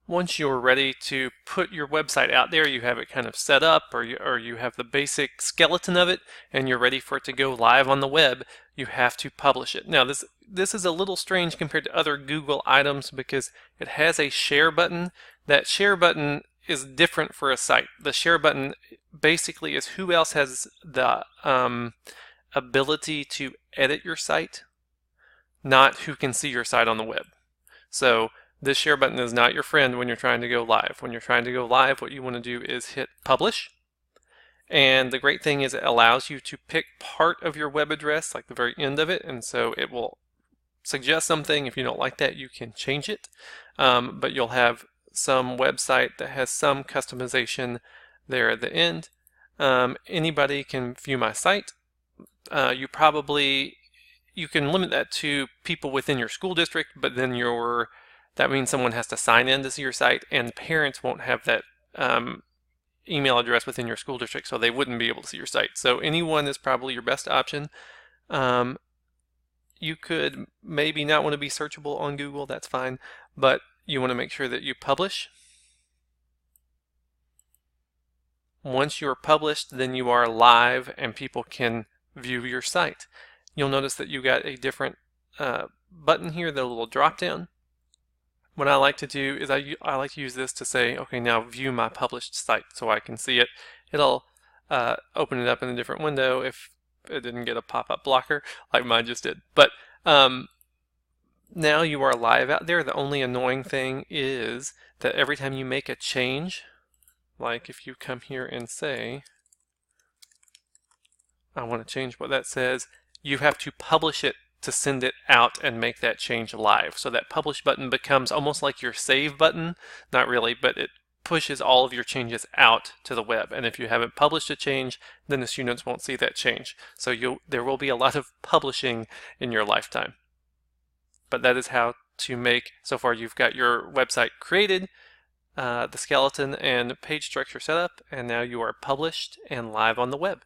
Once you're ready to put your website out there, you have it kind of set up, or you have the basic skeleton of it, and you're ready for it to go live on the web, you have to publish it. Now this is a little strange compared to other Google items because it has a share button. That share button is different for a site. The share button basically is who else has the ability to edit your site, not who can see your site on the web. So this share button is not your friend when you're trying to go live. When you're trying to go live, what you want to do is hit publish. And the great thing is it allows you to pick part of your web address, like the very end of it, and so it will suggest something. If you don't like that, you can change it. But you'll have some website that has some customization there at the end. Anybody can view my site. You can limit that to people within your school district, but then that means someone has to sign in to see your site, and parents won't have that email address within your school district, so they wouldn't be able to see your site. So anyone is probably your best option. You could maybe not want to be searchable on Google, that's fine, but you want to make sure that you publish. Once you're published, then you are live and people can view your site. You'll notice that you got a different button here, the little drop down. What I like to do is I like to use this to say, okay, now view my published site so I can see it. It'll open it up in a different window if it didn't get a pop-up blocker like mine just did. But now you are live out there. The only annoying thing is that every time you make a change, like if you come here and say, I want to change what that says, you have to publish it to send it out and make that change live. So that publish button becomes almost like your save button. Not really, but it pushes all of your changes out to the web. And if you haven't published a change, then the students won't see that change. So there will be a lot of publishing in your lifetime. But that is how to make, so far you've got your website created, the skeleton and page structure set up, and now you are published and live on the web.